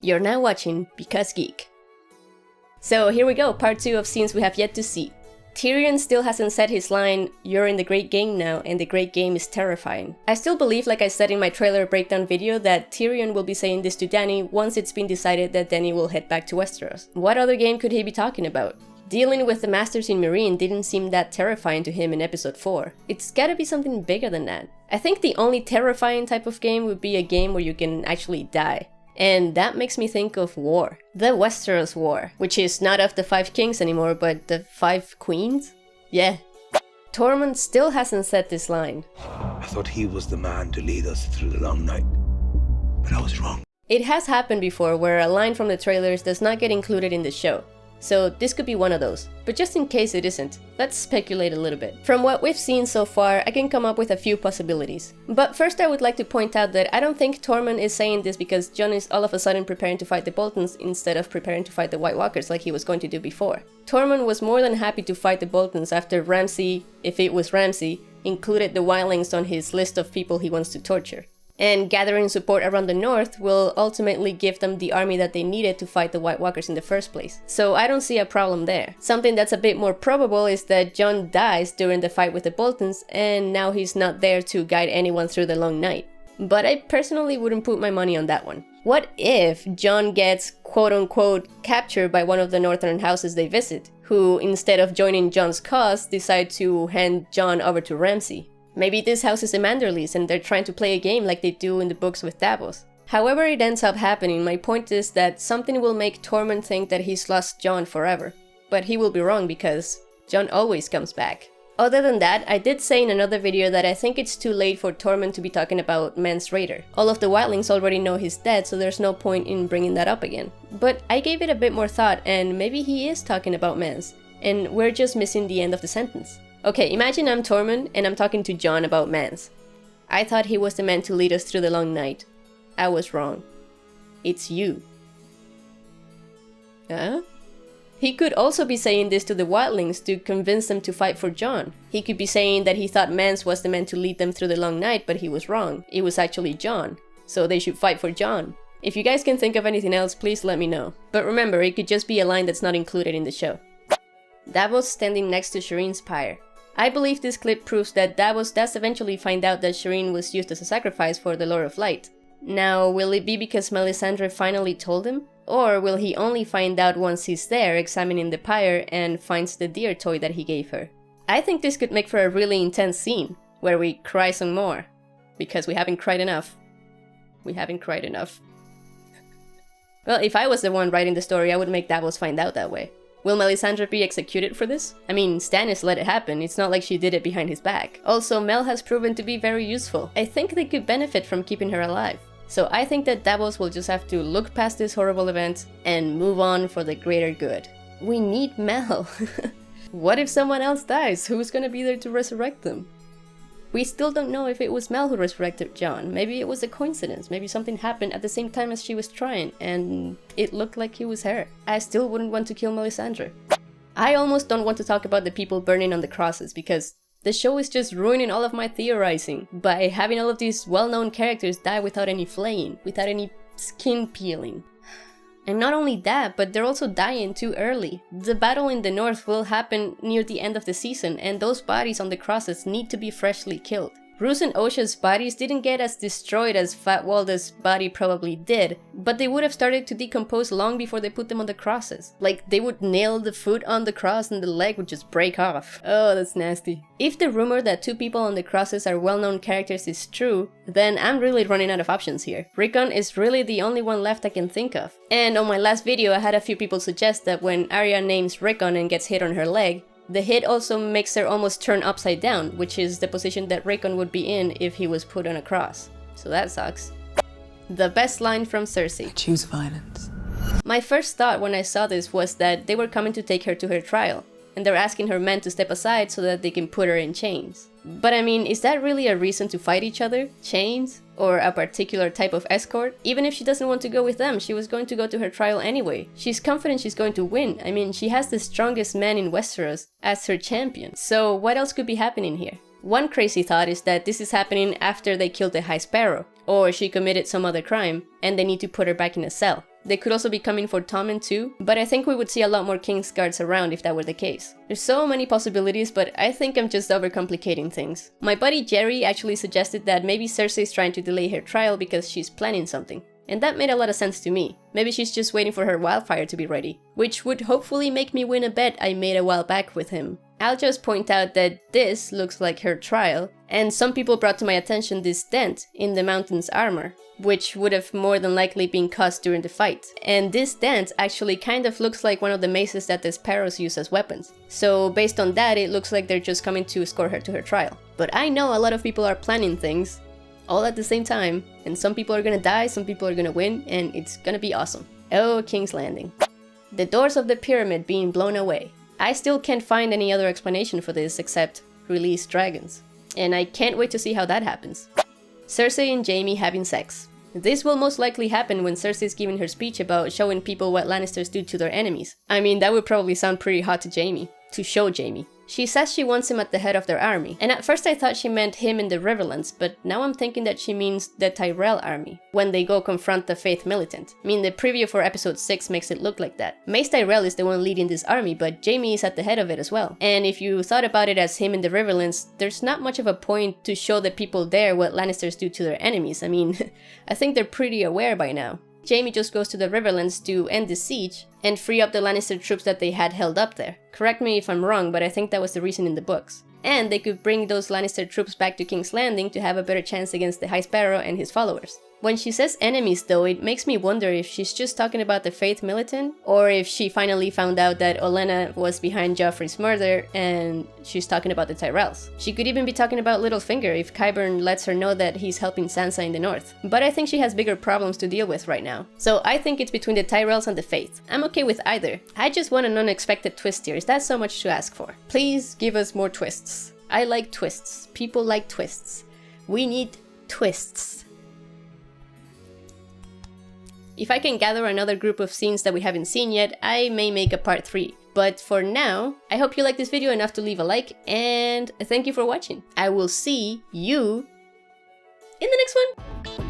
You're now watching Because Geek. So here we go, part 2 of scenes we have yet to see. Tyrion still hasn't said his line, "You're in the great game now, and the great game is terrifying." I still believe, like I said in my trailer breakdown video, that Tyrion will be saying this to Dany once it's been decided that Dany will head back to Westeros. What other game could he be talking about? Dealing with the Masters in Meereen didn't seem that terrifying to him in episode 4. It's gotta be something bigger than that. I think the only terrifying type of game would be a game where you can actually die. And that makes me think of war. The Westeros War, which is not of the 5 kings anymore, but the 5 queens? Yeah. Tormund still hasn't said this line. I thought he was the man to lead us through the long night, but I was wrong. It has happened before where a line from the trailers does not get included in the show. So this could be one of those. But just in case it isn't, let's speculate a little bit. From what we've seen so far, I can come up with a few possibilities. But first I would like to point out that I don't think Tormund is saying this because Jon is all of a sudden preparing to fight the Boltons instead of preparing to fight the White Walkers like he was going to do before. Tormund was more than happy to fight the Boltons after Ramsay, if it was Ramsay, included the wildlings on his list of people he wants to torture. And gathering support around the north will ultimately give them the army that they needed to fight the White Walkers in the first place. So I don't see a problem there. Something that's a bit more probable is that Jon dies during the fight with the Boltons, and now he's not there to guide anyone through the long night. But I personally wouldn't put my money on that one. What if Jon gets quote-unquote captured by one of the northern houses they visit, who instead of joining Jon's cause decide to hand Jon over to Ramsay? Maybe this house is a Manderlys and they're trying to play a game like they do in the books with Davos. However it ends up happening, my point is that something will make Tormund think that he's lost Jon forever. But he will be wrong because Jon always comes back. Other than that, I did say in another video that I think it's too late for Tormund to be talking about Mance Rayder. All of the wildlings already know he's dead, so there's no point in bringing that up again. But I gave it a bit more thought and maybe he is talking about Mance, and we're just missing the end of the sentence. Okay, imagine I'm Tormund and I'm talking to Jon about Mance. I thought he was the man to lead us through the long night. I was wrong. It's you. Huh? He could also be saying this to the wildlings to convince them to fight for Jon. He could be saying that he thought Mance was the man to lead them through the long night, but he was wrong. It was actually Jon. So they should fight for Jon. If you guys can think of anything else, please let me know. But remember, it could just be a line that's not included in the show. Davos standing next to Shireen's pyre. I believe this clip proves that Davos does eventually find out that Shireen was used as a sacrifice for the Lord of Light. Now, will it be because Melisandre finally told him? Or will he only find out once he's there examining the pyre and finds the deer toy that he gave her? I think this could make for a really intense scene, where we cry some more. Because we haven't cried enough. We haven't cried enough. Well, if I was the one writing the story, I would make Davos find out that way. Will Melisandre be executed for this? I mean, Stannis let it happen, it's not like she did it behind his back. Also, Mel has proven to be very useful. I think they could benefit from keeping her alive. So I think that Davos will just have to look past this horrible event and move on for the greater good. We need Mel. What if someone else dies? Who's gonna be there to resurrect them? We still don't know if it was Mel who resurrected Jon. Maybe it was a coincidence. Maybe something happened at the same time as she was trying, and it looked like it was her. I still wouldn't want to kill Melisandre. I almost don't want to talk about the people burning on the crosses, because the show is just ruining all of my theorizing by having all of these well-known characters die without any flaying, without any skin peeling. And not only that, but they're also dying too early. The battle in the north will happen near the end of the season, and those bodies on the crosses need to be freshly killed. Roose and Osha's bodies didn't get as destroyed as Fat Walda's body probably did, but they would have started to decompose long before they put them on the crosses. Like, they would nail the foot on the cross and the leg would just break off. Oh, that's nasty. If the rumor that 2 people on the crosses are well-known characters is true, then I'm really running out of options here. Rickon is really the only one left I can think of. And on my last video, I had a few people suggest that when Arya names Rickon and gets hit on her leg, the hit also makes her almost turn upside down, which is the position that Rickon would be in if he was put on a cross. So that sucks. The best line from Cersei. I choose violence. My first thought when I saw this was that they were coming to take her to her trial, and they're asking her men to step aside so that they can put her in chains. But I mean, is that really a reason to fight each other? Chains? Or a particular type of escort? Even if she doesn't want to go with them, she was going to go to her trial anyway. She's confident she's going to win. I mean, she has the strongest man in Westeros as her champion. So what else could be happening here? One crazy thought is that this is happening after they killed the High Sparrow, or she committed some other crime, and they need to put her back in a cell. They could also be coming for Tormund too, but I think we would see a lot more Kingsguards around if that were the case. There's so many possibilities, but I think I'm just overcomplicating things. My buddy Jerry actually suggested that maybe Cersei's trying to delay her trial because she's planning something. And that made a lot of sense to me. Maybe she's just waiting for her wildfire to be ready, which would hopefully make me win a bet I made a while back with him. I'll just point out that this looks like her trial, and some people brought to my attention this dent in the mountain's armor, which would have more than likely been caused during the fight. And this dent actually kind of looks like one of the maces that the Sparrows use as weapons. So based on that, it looks like they're just coming to escort her to her trial. But I know a lot of people are planning things all at the same time, and some people are gonna die, some people are gonna win, and it's gonna be awesome. Oh, King's Landing. The doors of the pyramid being blown away. I still can't find any other explanation for this except release dragons. And I can't wait to see how that happens. Cersei and Jaime having sex. This will most likely happen when Cersei's giving her speech about showing people what Lannisters do to their enemies. I mean, that would probably sound pretty hot to Jaime. To show Jaime. She says she wants him at the head of their army, and at first I thought she meant him in the Riverlands, but now I'm thinking that she means the Tyrell army, when they go confront the Faith Militant. I mean, the preview for episode 6 makes it look like that. Mace Tyrell is the one leading this army, but Jaime is at the head of it as well. And if you thought about it as him in the Riverlands, there's not much of a point to show the people there what Lannisters do to their enemies. I mean, I think they're pretty aware by now. Jaime just goes to the Riverlands to end the siege and free up the Lannister troops that they had held up there. Correct me if I'm wrong, but I think that was the reason in the books. And they could bring those Lannister troops back to King's Landing to have a better chance against the High Sparrow and his followers. When she says enemies though, it makes me wonder if she's just talking about the Faith Militant, or if she finally found out that Olenna was behind Joffrey's murder and she's talking about the Tyrells. She could even be talking about Littlefinger if Qyburn lets her know that he's helping Sansa in the north. But I think she has bigger problems to deal with right now. So I think it's between the Tyrells and the Faith. I'm okay with either. I just want an unexpected twist here. Is that so much to ask for? Please give us more twists. I like twists. People like twists. We need twists. If I can gather another group of scenes that we haven't seen yet, I may make a part 3. But for now, I hope you liked this video enough to leave a like, and thank you for watching. I will see you in the next one!